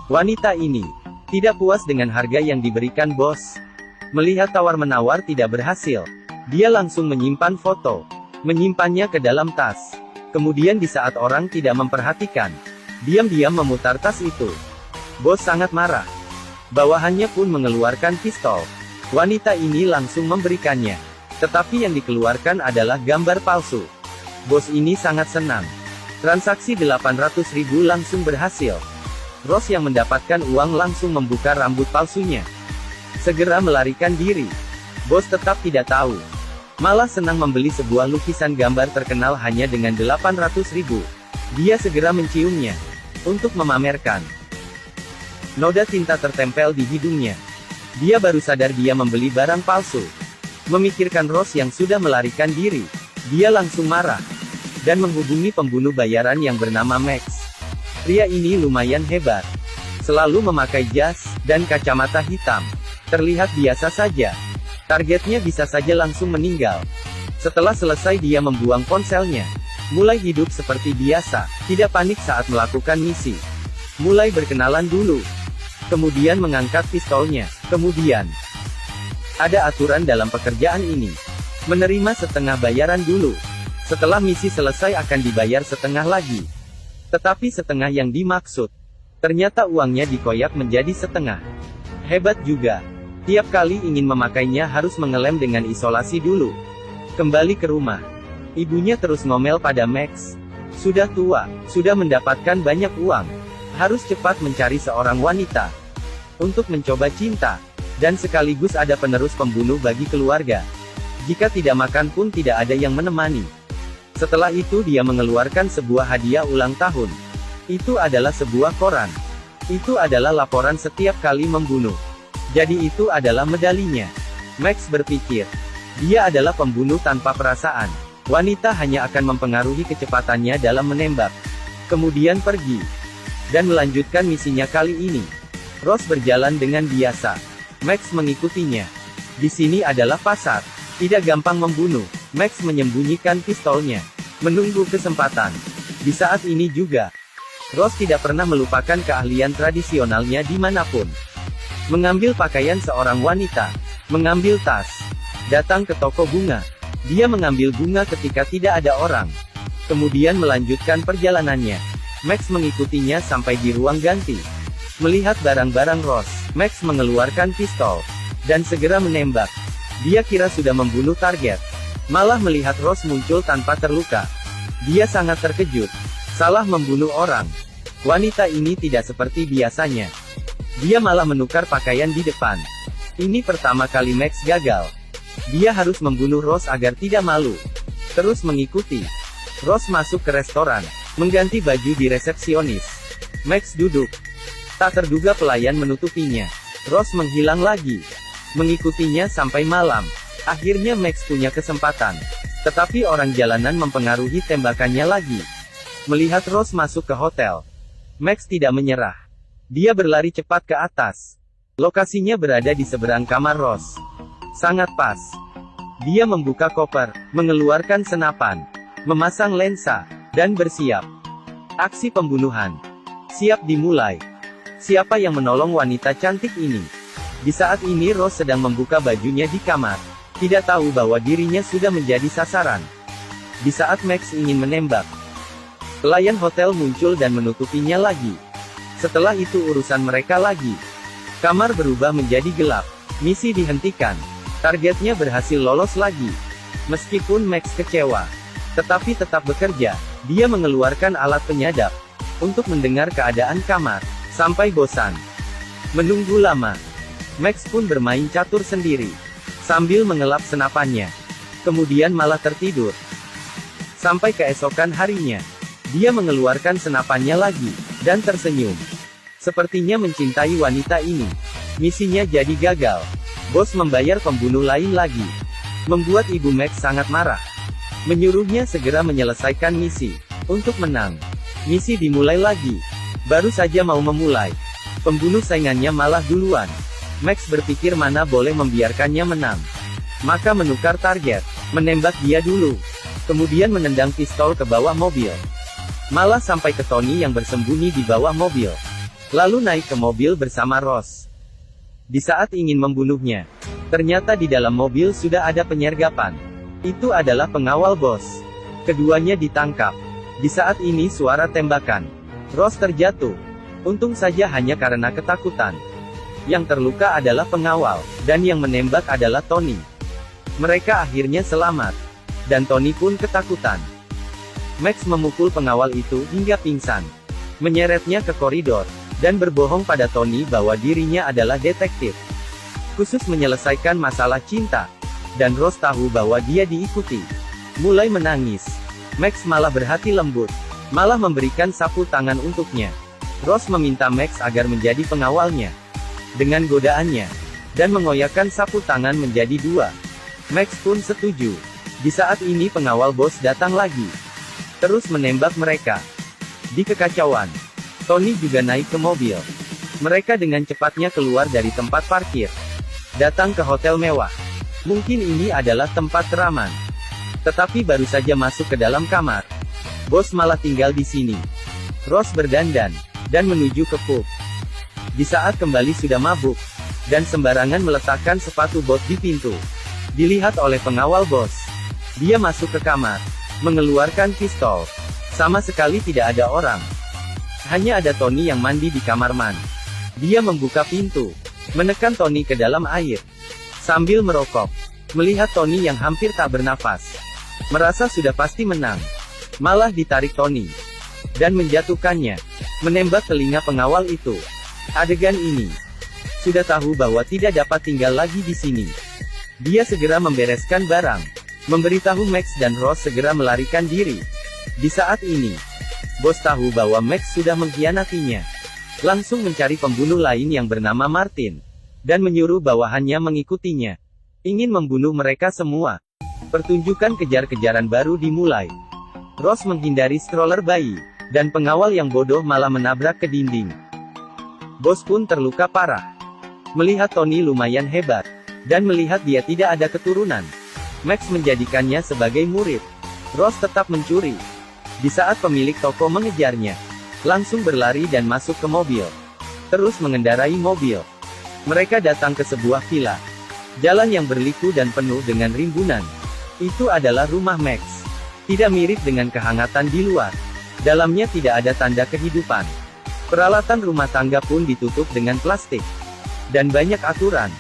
Wanita ini tidak puas dengan harga yang diberikan bos. Melihat tawar-menawar tidak berhasil, dia langsung menyimpan foto. Menyimpannya ke dalam tas. Kemudian di saat orang tidak memperhatikan, diam-diam memutar tas itu. Bos sangat marah. Bawahannya pun mengeluarkan pistol. Wanita ini langsung memberikannya. Tetapi yang dikeluarkan adalah gambar palsu. Bos ini sangat senang. Transaksi 800.000 langsung berhasil. Ross yang mendapatkan uang langsung membuka rambut palsunya. Segera melarikan diri. Bos tetap tidak tahu. Malah senang membeli sebuah lukisan gambar terkenal hanya dengan 800.000. Dia segera menciumnya. Untuk memamerkan. Noda tinta tertempel di hidungnya. Dia baru sadar dia membeli barang palsu. Memikirkan Ross yang sudah melarikan diri. Dia langsung marah. Dan menghubungi pembunuh bayaran yang bernama Max. Pria ini lumayan hebat. Selalu memakai jas dan kacamata hitam. Terlihat biasa saja. Targetnya bisa saja langsung meninggal. Setelah selesai dia membuang ponselnya. Mulai hidup seperti biasa. Tidak panik saat melakukan misi. Mulai berkenalan dulu. Kemudian mengangkat pistolnya. Kemudian ada aturan dalam pekerjaan ini. Menerima setengah bayaran dulu. Setelah misi selesai akan dibayar setengah lagi. Tetapi setengah yang dimaksud. Ternyata uangnya dikoyak menjadi setengah. Hebat juga. Tiap kali ingin memakainya harus mengelem dengan isolasi dulu. Kembali ke rumah. Ibunya terus ngomel pada Max. Sudah tua, sudah mendapatkan banyak uang. Harus cepat mencari seorang wanita. Untuk mencoba cinta. Dan sekaligus ada penerus pembunuh bagi keluarga. Jika tidak makan pun tidak ada yang menemani. Setelah itu dia mengeluarkan sebuah hadiah ulang tahun. Itu adalah sebuah koran. Itu adalah laporan setiap kali membunuh. Jadi itu adalah medalinya. Max berpikir. Dia adalah pembunuh tanpa perasaan. Wanita hanya akan mempengaruhi kecepatannya dalam menembak. Kemudian pergi. Dan melanjutkan misinya kali ini. Ross berjalan dengan biasa. Max mengikutinya. Di sini adalah pasar. Tidak gampang membunuh. Max menyembunyikan pistolnya. Menunggu kesempatan. Di saat ini juga, Ross tidak pernah melupakan keahlian tradisionalnya dimanapun. Mengambil pakaian seorang wanita. Mengambil tas. Datang ke toko bunga. Dia mengambil bunga ketika tidak ada orang. Kemudian melanjutkan perjalanannya. Max mengikutinya sampai di ruang ganti. Melihat barang-barang Ross, Max mengeluarkan pistol. Dan segera menembak. Dia kira sudah membunuh target. Malah melihat Ross muncul tanpa terluka. Dia sangat terkejut. Salah membunuh orang. Wanita ini tidak seperti biasanya. Dia malah menukar pakaian di depan. Ini pertama kali Max gagal. Dia harus membunuh Ross agar tidak malu. Terus mengikuti. Ross masuk ke restoran. Mengganti baju di resepsionis. Max duduk. Tak terduga pelayan menutupinya. Ross menghilang lagi. Mengikutinya sampai malam. Akhirnya Max punya kesempatan. Tetapi orang jalanan mempengaruhi tembakannya lagi. Melihat Ross masuk ke hotel, Max tidak menyerah. Dia berlari cepat ke atas. Lokasinya berada di seberang kamar Ross. Sangat pas. Dia membuka koper, mengeluarkan senapan, memasang lensa, dan bersiap. Aksi pembunuhan siap dimulai. Siapa yang menolong wanita cantik ini? Di saat ini Ross sedang membuka bajunya di kamar. Tidak tahu bahwa dirinya sudah menjadi sasaran. Di saat Max ingin menembak, pelayan hotel muncul dan menutupinya lagi. Setelah itu urusan mereka lagi. Kamar berubah menjadi gelap. Misi dihentikan. Targetnya berhasil lolos lagi. Meskipun Max kecewa, tetapi tetap bekerja. Dia mengeluarkan alat penyadap untuk mendengar keadaan kamar. Sampai bosan. Menunggu lama. Max pun bermain catur sendiri. Sambil mengelap senapannya. Kemudian malah tertidur. Sampai keesokan harinya. Dia mengeluarkan senapannya lagi. Dan tersenyum. Sepertinya mencintai wanita ini. Misinya jadi gagal. Bos membayar pembunuh lain lagi. Membuat ibu Max sangat marah. Menyuruhnya segera menyelesaikan misi. Untuk menang. Misi dimulai lagi. Baru saja mau memulai. Pembunuh saingannya malah duluan. Max berpikir mana boleh membiarkannya menang. Maka menukar target. Menembak dia dulu. Kemudian menendang pistol ke bawah mobil. Malah sampai ke Tony yang bersembunyi di bawah mobil. lalu naik ke mobil bersama Ross. Di saat ingin membunuhnya, ternyata di dalam mobil sudah ada penyergapan. Itu adalah pengawal bos. Keduanya ditangkap. Di saat ini suara tembakan. Ross terjatuh. Untung saja hanya karena ketakutan. Yang terluka adalah pengawal, dan yang menembak adalah Tony. Mereka akhirnya selamat. Dan Tony pun ketakutan. Max memukul pengawal itu hingga pingsan. Menyeretnya ke koridor, dan berbohong pada Tony bahwa dirinya adalah detektif. Khusus menyelesaikan masalah cinta. Dan Ross tahu bahwa dia diikuti. Mulai menangis. Max malah berhati lembut. Malah memberikan sapu tangan untuknya. Ross meminta Max agar menjadi pengawalnya. Dengan godaannya. Dan mengoyakkan sapu tangan menjadi dua. Max pun setuju. Di saat ini pengawal bos datang lagi. Terus menembak mereka. Di kekacauan, Tony juga naik ke mobil. Mereka dengan cepatnya keluar dari tempat parkir. Datang ke hotel mewah. Mungkin ini adalah tempat teraman. Tetapi baru saja masuk ke dalam kamar. Bos malah tinggal di sini. Ross berdandan, dan menuju ke pub. Di saat kembali sudah mabuk, dan sembarangan meletakkan sepatu bot di pintu. Dilihat oleh pengawal bos. Dia masuk ke kamar. Mengeluarkan pistol. Sama sekali tidak ada orang. Hanya ada Tony yang mandi di kamar mandi. Dia membuka pintu. Menekan Tony ke dalam air. Sambil merokok. Melihat Tony yang hampir tak bernafas. Merasa sudah pasti menang. Malah ditarik Tony. Dan menjatuhkannya. Menembak telinga pengawal itu. Adegan ini. Sudah tahu bahwa tidak dapat tinggal lagi di sini. Dia segera membereskan barang. Memberitahu Max dan Ross segera melarikan diri. Di saat ini, bos tahu bahwa Max sudah mengkhianatinya. Langsung mencari pembunuh lain yang bernama Martin. Dan menyuruh bawahannya mengikutinya. Ingin membunuh mereka semua. Pertunjukan kejar-kejaran baru dimulai. Ross menghindari stroller bayi. Dan pengawal yang bodoh malah menabrak ke dinding. Bos pun terluka parah. Melihat Tony lumayan hebat. Dan melihat dia tidak ada keturunan. Max menjadikannya sebagai murid. Ross tetap mencuri. Di saat pemilik toko mengejarnya, langsung berlari dan masuk ke mobil. Terus mengendarai mobil. Mereka datang ke sebuah villa. Jalan yang berliku dan penuh dengan rimbunan. Itu adalah rumah Max. Tidak mirip dengan kehangatan di luar. Dalamnya tidak ada tanda kehidupan. Peralatan rumah tangga pun ditutup dengan plastik. Dan banyak aturan.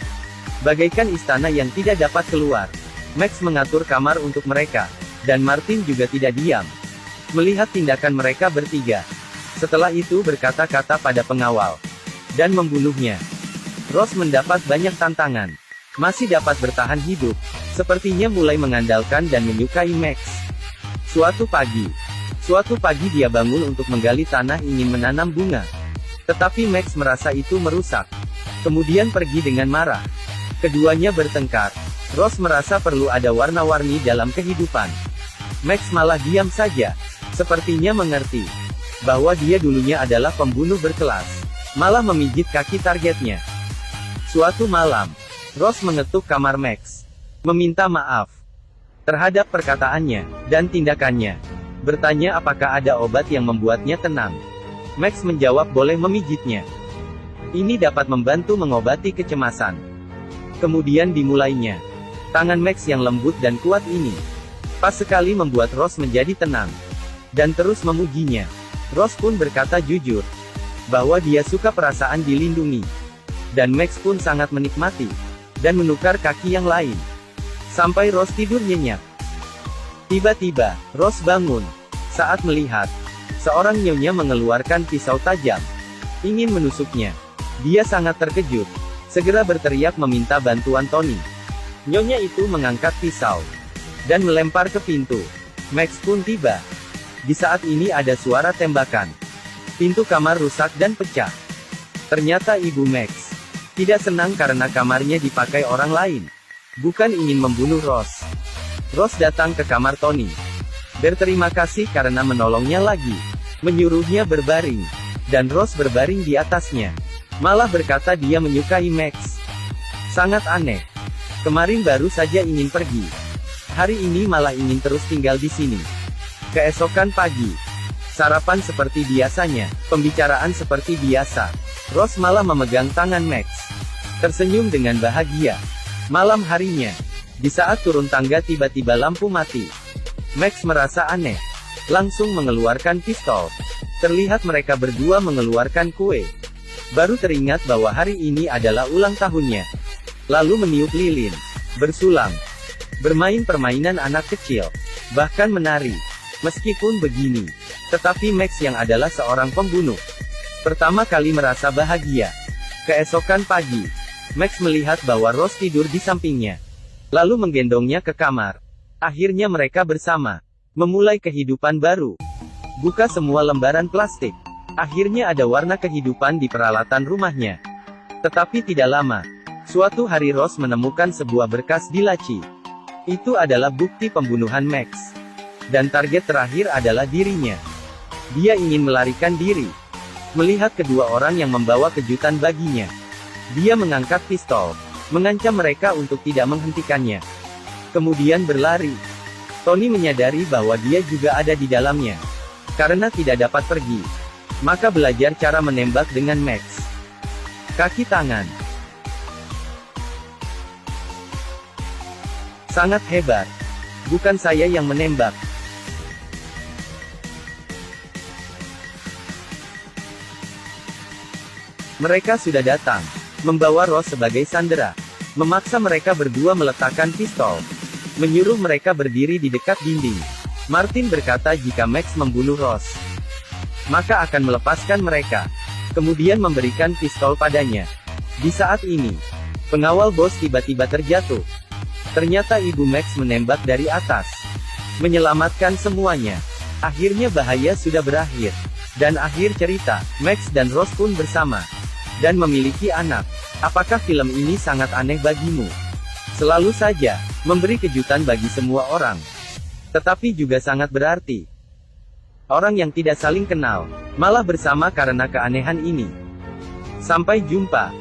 Bagaikan istana yang tidak dapat keluar. Max mengatur kamar untuk mereka. Dan Martin juga tidak diam. Melihat tindakan mereka bertiga. Setelah itu berkata-kata pada pengawal. Dan membunuhnya. Ross mendapat banyak tantangan. Masih dapat bertahan hidup. Sepertinya mulai mengandalkan dan menyukai Max. Suatu pagi dia bangun untuk menggali tanah ingin menanam bunga. Tetapi Max merasa itu merusak. Kemudian pergi dengan marah. Keduanya bertengkar. Ross merasa perlu ada warna-warni dalam kehidupan. Max malah diam saja. Sepertinya mengerti bahwa dia dulunya adalah pembunuh berkelas. Malah memijit kaki targetnya. Suatu malam, Ross mengetuk kamar Max. Meminta maaf terhadap perkataannya dan tindakannya. Bertanya apakah ada obat yang membuatnya tenang. Max menjawab boleh memijitnya. Ini dapat membantu mengobati kecemasan. Kemudian dimulainya. Tangan Max yang lembut dan kuat ini pas sekali membuat Ross menjadi tenang. Dan terus memujinya. Ross pun berkata jujur bahwa dia suka perasaan dilindungi. Dan Max pun sangat menikmati. Dan menukar kaki yang lain. Sampai Ross tidur nyenyak. Tiba-tiba, Ross bangun. Saat melihat seorang nyonya mengeluarkan pisau tajam. Ingin menusuknya. Dia sangat terkejut. Segera berteriak meminta bantuan Tony. Nyonya itu mengangkat pisau. Dan melempar ke pintu. Max pun tiba. Di saat ini ada suara tembakan. Pintu kamar rusak dan pecah. Ternyata ibu Max tidak senang karena kamarnya dipakai orang lain. Bukan ingin membunuh Ross. Ross datang ke kamar Tony. Berterima kasih karena menolongnya lagi. Menyuruhnya berbaring. Dan Ross berbaring di atasnya. Malah berkata dia menyukai Max. Sangat aneh. Kemarin baru saja ingin pergi. Hari ini malah ingin terus tinggal di sini. Keesokan pagi. Sarapan seperti biasanya, pembicaraan seperti biasa. Ross malah memegang tangan Max. Tersenyum dengan bahagia. Malam harinya, di saat turun tangga tiba-tiba lampu mati. Max merasa aneh. Langsung mengeluarkan pistol. Terlihat mereka berdua mengeluarkan kue. Baru teringat bahwa hari ini adalah ulang tahunnya. Lalu meniup lilin. Bersulang. Bermain permainan anak kecil. Bahkan menari. Meskipun begini, tetapi Max yang adalah seorang pembunuh, pertama kali merasa bahagia. Keesokan pagi, Max melihat bahwa Ross tidur di sampingnya. Lalu menggendongnya ke kamar. Akhirnya mereka bersama. Memulai kehidupan baru. Buka semua lembaran plastik. Akhirnya ada warna kehidupan di peralatan rumahnya. Tetapi tidak lama. Suatu hari Ross menemukan sebuah berkas di laci. Itu adalah bukti pembunuhan Max. Dan target terakhir adalah dirinya. Dia ingin melarikan diri. Melihat kedua orang yang membawa kejutan baginya. Dia mengangkat pistol. Mengancam mereka untuk tidak menghentikannya. Kemudian berlari. Tony menyadari bahwa dia juga ada di dalamnya. Karena tidak dapat pergi. Maka belajar cara menembak dengan Max. Kaki tangan. Sangat hebat. Bukan saya yang menembak. Mereka sudah datang. Membawa Ross sebagai sandera. Memaksa mereka berdua meletakkan pistol. Menyuruh mereka berdiri di dekat dinding. Martin berkata jika Max membunuh Ross, maka akan melepaskan mereka. Kemudian memberikan pistol padanya. Di saat ini, pengawal bos tiba-tiba terjatuh. Ternyata ibu Max menembak dari atas. Menyelamatkan semuanya. Akhirnya bahaya sudah berakhir. Dan akhir cerita, Max dan Ross pun bersama. Dan memiliki anak. Apakah film ini sangat aneh bagimu? Selalu saja, memberi kejutan bagi semua orang. Tetapi juga sangat berarti. Orang yang tidak saling kenal, malah bersama karena keanehan ini. Sampai jumpa.